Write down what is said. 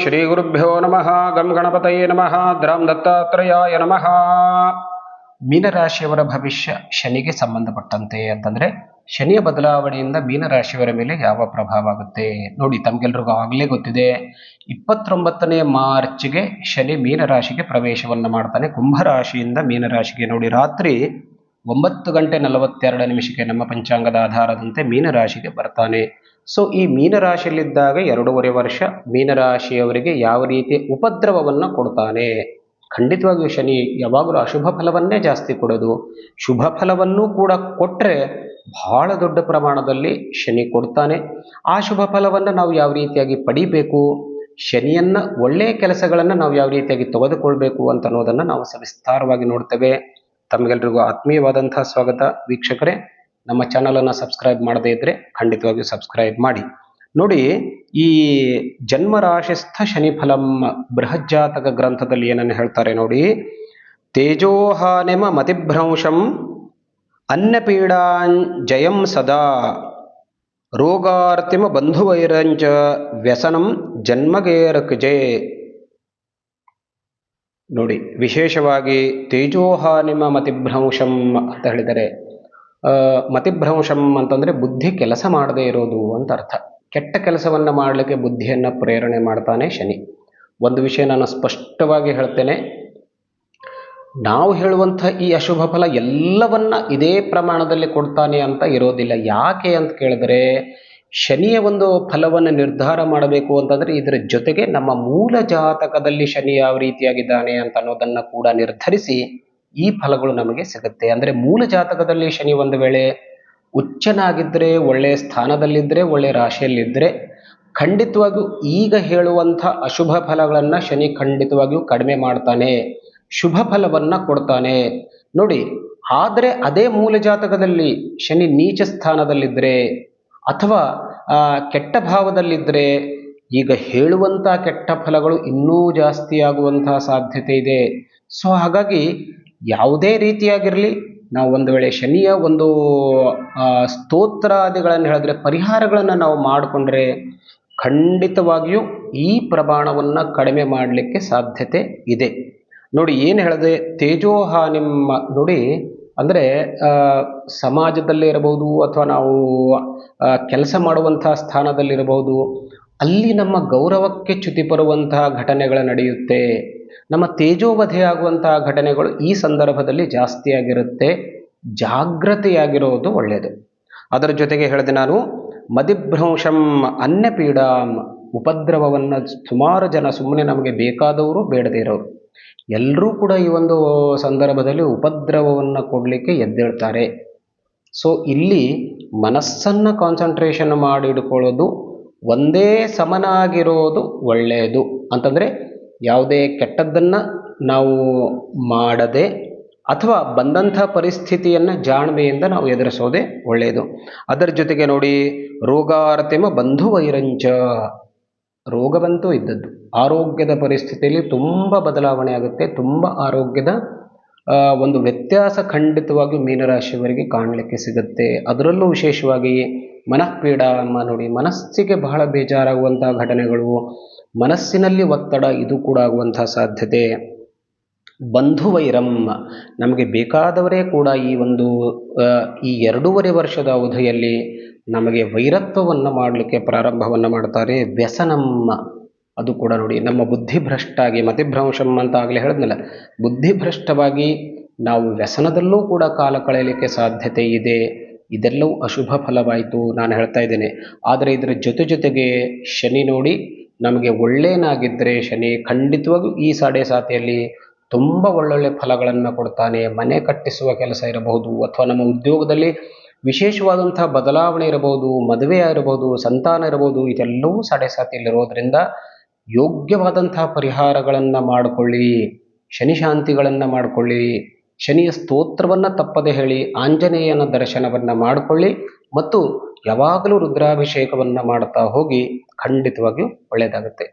ಶ್ರೀ ಗುರುಭ್ಯೋ ನಮಃ. ಗಂ ಗಣಪತಯೇ ನಮಃ. ದ್ರಾಂ ದತ್ತಾತ್ರೇಯಾಯ ನಮಃ. ಮೀನರಾಶಿಯವರ ಭವಿಷ್ಯ ಶನಿಗೆ ಸಂಬಂಧಪಟ್ಟಂತೆ ಅಂತಂದ್ರೆ ಶನಿಯ ಬದಲಾವಣೆಯಿಂದ ಮೀನರಾಶಿಯವರ ಮೇಲೆ ಯಾವ ಪ್ರಭಾವ ಆಗುತ್ತೆ ನೋಡಿ. ತಮ್ಗೆಲ್ರಿಗೂ ಆಗಲೇ ಗೊತ್ತಿದೆ, 29ನೇ ಮಾರ್ಚ್ಗೆ ಶನಿ ಮೀನರಾಶಿಗೆ ಪ್ರವೇಶವನ್ನ ಮಾಡ್ತಾನೆ. ಕುಂಭರಾಶಿಯಿಂದ ಮೀನರಾಶಿಗೆ ನೋಡಿ ರಾತ್ರಿ 9:42 ನಮ್ಮ ಪಂಚಾಂಗದ ಆಧಾರದಂತೆ ಮೀನರಾಶಿಗೆ ಬರ್ತಾನೆ. ಸೊ ಈ ಮೀನರಾಶಿಯಲ್ಲಿದ್ದಾಗ 2.5 ವರ್ಷ ಮೀನರಾಶಿಯವರಿಗೆ ಯಾವ ರೀತಿ ಉಪದ್ರವವನ್ನು ಕೊಡ್ತಾನೆ. ಖಂಡಿತವಾಗಿಯೂ ಶನಿ ಯಾವಾಗಲೂ ಅಶುಭ ಫಲವನ್ನೇ ಜಾಸ್ತಿ ಕೊಡೋದು. ಶುಭ ಫಲವನ್ನು ಕೂಡ ಕೊಟ್ಟರೆ ಬಹಳ ದೊಡ್ಡ ಪ್ರಮಾಣದಲ್ಲಿ ಶನಿ ಕೊಡ್ತಾನೆ. ಆ ಶುಭ ಫಲವನ್ನು ನಾವು ಯಾವ ರೀತಿಯಾಗಿ ಪಡಿಬೇಕು, ಶನಿಯನ್ನ ಒಳ್ಳೆಯ ಕೆಲಸಗಳನ್ನು ನಾವು ಯಾವ ರೀತಿಯಾಗಿ ತೆಗೆದುಕೊಳ್ಬೇಕು ಅಂತ ಅನ್ನೋದನ್ನು ನಾವು ಸವಿಸ್ತಾರವಾಗಿ ನೋಡ್ತೇವೆ. ತಮಗೆಲ್ರಿಗೂ ಆತ್ಮೀಯವಾದಂತಹ ಸ್ವಾಗತ. ವೀಕ್ಷಕರೇ, ನಮ್ಮ ಚಾನಲನ್ನು ಸಬ್ಸ್ಕ್ರೈಬ್ ಮಾಡದೇ ಇದ್ದರೆ ಖಂಡಿತವಾಗಿಯೂ ಸಬ್ಸ್ಕ್ರೈಬ್ ಮಾಡಿ. ನೋಡಿ, ಈ ಜನ್ಮರಾಶಿಸ್ಥ ಶನಿಫಲಂ ಬೃಹಜ್ಜಾತಕ ಗ್ರಂಥದಲ್ಲಿ ಏನನ್ನು ಹೇಳ್ತಾರೆ ನೋಡಿ. ತೇಜೋಹಾನಿಮ ಮತಿಭ್ರಂಶಂ ಅನ್ನಪೀಡಾಂಜಯಂ ಸದಾ ರೋಗಾರ್ತಿಮ ಬಂಧುವೈರಂಚ ವ್ಯಸನಂ ಜನ್ಮಗೇರಕಜೆ. ನೋಡಿ, ವಿಶೇಷವಾಗಿ ತೇಜೋಹಾನಿಮ ಮತಿಭ್ರಂಶಂ ಅಂತ ಹೇಳಿದರೆ, ಮತಿಭ್ರಂಶಂ ಅಂತಂದ್ರೆ ಬುದ್ಧಿ ಕೆಲಸ ಮಾಡದೇ ಇರೋದು ಅಂತ ಅರ್ಥ. ಕೆಟ್ಟ ಕೆಲಸವನ್ನ ಮಾಡಲಿಕ್ಕೆ ಬುದ್ಧಿಯನ್ನ ಪ್ರೇರಣೆ ಮಾಡ್ತಾನೆ ಶನಿ. ಒಂದು ವಿಷಯ ನಾನು ಸ್ಪಷ್ಟವಾಗಿ ಹೇಳ್ತೇನೆ, ನಾವು ಹೇಳುವಂಥ ಈ ಅಶುಭ ಫಲ ಎಲ್ಲವನ್ನ ಇದೇ ಪ್ರಮಾಣದಲ್ಲಿ ಕೊಡ್ತಾನೆ ಅಂತ ಇರೋದಿಲ್ಲ. ಯಾಕೆ ಅಂತ ಕೇಳಿದ್ರೆ, ಶನಿಯ ಒಂದು ಫಲವನ್ನು ನಿರ್ಧಾರ ಮಾಡಬೇಕು ಅಂತಂದ್ರೆ ಇದರ ಜೊತೆಗೆ ನಮ್ಮ ಮೂಲ ಜಾತಕದಲ್ಲಿ ಶನಿ ಯಾವ ರೀತಿಯಾಗಿದ್ದಾನೆ ಅಂತ ಅನ್ನೋದನ್ನ ಕೂಡ ನಿರ್ಧರಿಸಿ ಈ ಫಲಗಳು ನಮಗೆ ಸಿಗುತ್ತೆ. ಅಂದ್ರೆ ಮೂಲ ಜಾತಕದಲ್ಲಿ ಶನಿ ಒಂದು ವೇಳೆ ಉಚ್ಚನಾಗಿದ್ದರೆ, ಒಳ್ಳೆಯ ಸ್ಥಾನದಲ್ಲಿದ್ದರೆ, ಒಳ್ಳೆಯ ರಾಶಿಯಲ್ಲಿದ್ದರೆ ಖಂಡಿತವಾಗಿಯೂ ಈಗ ಹೇಳುವಂಥ ಅಶುಭ ಫಲಗಳನ್ನು ಶನಿ ಖಂಡಿತವಾಗಿಯೂ ಕಡಿಮೆ ಮಾಡ್ತಾನೆ, ಶುಭ ಫಲವನ್ನ ಕೊಡ್ತಾನೆ ನೋಡಿ. ಆದರೆ ಅದೇ ಮೂಲ ಜಾತಕದಲ್ಲಿ ಶನಿ ನೀಚ ಸ್ಥಾನದಲ್ಲಿದ್ದರೆ ಅಥವಾ ಕೆಟ್ಟ ಭಾವದಲ್ಲಿದ್ದರೆ ಈಗ ಹೇಳುವಂಥ ಕೆಟ್ಟ ಫಲಗಳು ಇನ್ನೂ ಜಾಸ್ತಿ ಆಗುವಂತಹ ಸಾಧ್ಯತೆ ಇದೆ. ಸೊ ಹಾಗಾಗಿ ಯಾವುದೇ ರೀತಿಯಾಗಿರಲಿ, ನಾವು ಒಂದು ವೇಳೆ ಶನಿಯ ಒಂದು ಸ್ತೋತ್ರಾದಿಗಳನ್ನು ಹೇಳಿದ್ರೆ, ಪರಿಹಾರಗಳನ್ನು ನಾವು ಮಾಡಿಕೊಂಡ್ರೆ ಖಂಡಿತವಾಗಿಯೂ ಈ ಪ್ರಮಾಣವನ್ನು ಕಡಿಮೆ ಮಾಡಲಿಕ್ಕೆ ಸಾಧ್ಯತೆ ಇದೆ. ನೋಡಿ, ಏನು ಹೇಳಿದೆ, ತೇಜೋಹಾನಿಮ್ಮ ನೋಡಿ, ಅಂದರೆ ಸಮಾಜದಲ್ಲಿ ಇರಬಹುದು ಅಥವಾ ನಾವು ಕೆಲಸ ಮಾಡುವಂತಹ ಸ್ಥಾನದಲ್ಲಿರಬಹುದು, ಅಲ್ಲಿ ನಮ್ಮ ಗೌರವಕ್ಕೆ ಚ್ಯುತಿ ಬರುವಂತಹ ಘಟನೆಗಳು ನಡೆಯುತ್ತೆ. ನಮ್ಮ ತೇಜೋವಧೆಯಾಗುವಂತಹ ಘಟನೆಗಳು ಈ ಸಂದರ್ಭದಲ್ಲಿ ಜಾಸ್ತಿಯಾಗಿರುತ್ತೆ. ಜಾಗೃತೆಯಾಗಿರೋದು ಒಳ್ಳೆಯದು. ಅದರ ಜೊತೆಗೆ ಹೇಳಿದೆ ನಾನು, ಮದಿಭ್ರಂಶಂ ಅನ್ನಪೀಡಾಂ, ಉಪದ್ರವವನ್ನು ಸುಮಾರು ಜನ, ಸುಮ್ಮನೆ ನಮಗೆ ಬೇಕಾದವರು ಬೇಡದೇ ಇರೋರು ಎಲ್ಲರೂ ಕೂಡ ಈ ಒಂದು ಸಂದರ್ಭದಲ್ಲಿ ಉಪದ್ರವವನ್ನು ಕೊಡಲಿಕ್ಕೆ ಎದ್ದೇಳ್ತಾರೆ. ಸೊ ಇಲ್ಲಿ ಮನಸ್ಸನ್ನು ಕಾನ್ಸಂಟ್ರೇಷನ್ ಮಾಡಿ ಇಟ್ಕೊಳ್ಳೋದು ಒಂದೇ ಸಮನಾಗಿರೋದು ಒಳ್ಳೆಯದು. ಅಂತಂದರೆ ಯಾವುದೇ ಕೆಟ್ಟದ್ದನ್ನು ನಾವು ಮಾಡದೆ ಅಥವಾ ಬಂದಂಥ ಪರಿಸ್ಥಿತಿಯನ್ನು ಜಾಣ್ಮೆಯಿಂದ ನಾವು ಎದುರಿಸೋದೇ ಒಳ್ಳೆಯದು. ಅದರ ಜೊತೆಗೆ ನೋಡಿ, ರೋಗಾರ್ತಿಮ ಬಂಧುವೈರಂಚ, ರೋಗವಂತೂ ಇದ್ದದ್ದು, ಆರೋಗ್ಯದ ಪರಿಸ್ಥಿತಿಯಲ್ಲಿ ತುಂಬ ಬದಲಾವಣೆ ಆಗುತ್ತೆ. ತುಂಬ ಆರೋಗ್ಯದ ಒಂದು ವ್ಯತ್ಯಾಸ ಖಂಡಿತವಾಗಿ ಮೀನರಾಶಿಯವರಿಗೆ ಕಾಣಲಿಕ್ಕೆ ಸಿಗುತ್ತೆ. ಅದರಲ್ಲೂ ವಿಶೇಷವಾಗಿ ಮನಃಪೀಡ ನೋಡಿ, ಮನಸ್ಸಿಗೆ ಬಹಳ ಬೇಜಾರಾಗುವಂತಹ ಘಟನೆಗಳು, ಮನಸ್ಸಿನಲ್ಲಿ ಒತ್ತಡ, ಇದು ಕೂಡ ಆಗುವಂತಹ ಸಾಧ್ಯತೆ. ಬಂಧುವೈರಂ, ನಮಗೆ ಬೇಕಾದವರೇ ಕೂಡ ಈ 2.5 ವರ್ಷದ ಅವಧಿಯಲ್ಲಿ ನಮಗೆ ವೈರತ್ವವನ್ನು ಮಾಡಲಿಕ್ಕೆ ಪ್ರಾರಂಭವನ್ನು ಮಾಡ್ತಾರೆ. ವ್ಯಸನಮ್ಮ, ಅದು ಕೂಡ ನೋಡಿ, ನಮ್ಮ ಬುದ್ಧಿಭ್ರಷ್ಟಾಗಿ, ಮತಿಭ್ರಂಶಂ ಅಂತ ಆಗಲೇ ಹೇಳಿದ್ನಲ್ಲ, ಬುದ್ಧಿಭ್ರಷ್ಟವಾಗಿ ನಾವು ವ್ಯಸನದಲ್ಲೂ ಕೂಡ ಕಾಲ ಕಳೆಯಲಿಕ್ಕೆ ಸಾಧ್ಯತೆ ಇದೆ. ಇದೆಲ್ಲವೂ ಅಶುಭ ಫಲವಾಯಿತು ನಾನು ಹೇಳ್ತಾ ಇದ್ದೇನೆ. ಆದರೆ ಇದರ ಜೊತೆಗೆ ಶನಿ ನೋಡಿ, ನಮಗೆ ಒಳ್ಳೆಯನಾಗಿದ್ದರೆ ಶನಿ ಖಂಡಿತವಾಗಿಯೂ ಈ ಸಾಡೆಸಾತಿಯಲ್ಲಿ ತುಂಬ ಒಳ್ಳೊಳ್ಳೆ ಫಲಗಳನ್ನು ಕೊಡ್ತಾನೆ. ಮನೆ ಕಟ್ಟಿಸುವ ಕೆಲಸ ಇರಬಹುದು, ಅಥವಾ ನಮ್ಮ ಉದ್ಯೋಗದಲ್ಲಿ ವಿಶೇಷವಾದಂತಹ ಬದಲಾವಣೆ ಇರಬಹುದು, ಮದುವೆ ಇರಬಹುದು, ಸಂತಾನ ಇರಬಹುದು, ಇದೆಲ್ಲವೂ ಸಾಡೆಸಾತಿಯಲ್ಲಿರೋದ್ರಿಂದ ಯೋಗ್ಯವಾದಂತಹ ಪರಿಹಾರಗಳನ್ನು ಮಾಡಿಕೊಳ್ಳಿ, ಶನಿ ಶಾಂತಿಗಳನ್ನು ಮಾಡಿಕೊಳ್ಳಿ, ಶನಿಯ ಸ್ತೋತ್ರವನ್ನು ತಪ್ಪದೆ ಹೇಳಿ, ಆಂಜನೇಯನ ದರ್ಶನವನ್ನು ಮಾಡಿಕೊಳ್ಳಿ ಮತ್ತು ಯಾವಾಗಲೂ ರುದ್ರಾಭಿಷೇಕವನ್ನು ಮಾಡ್ತಾ ಹೋಗಿ. ಖಂಡಿತವಾಗಿಯೂ ಒಳ್ಳೆಯದಾಗುತ್ತೆ.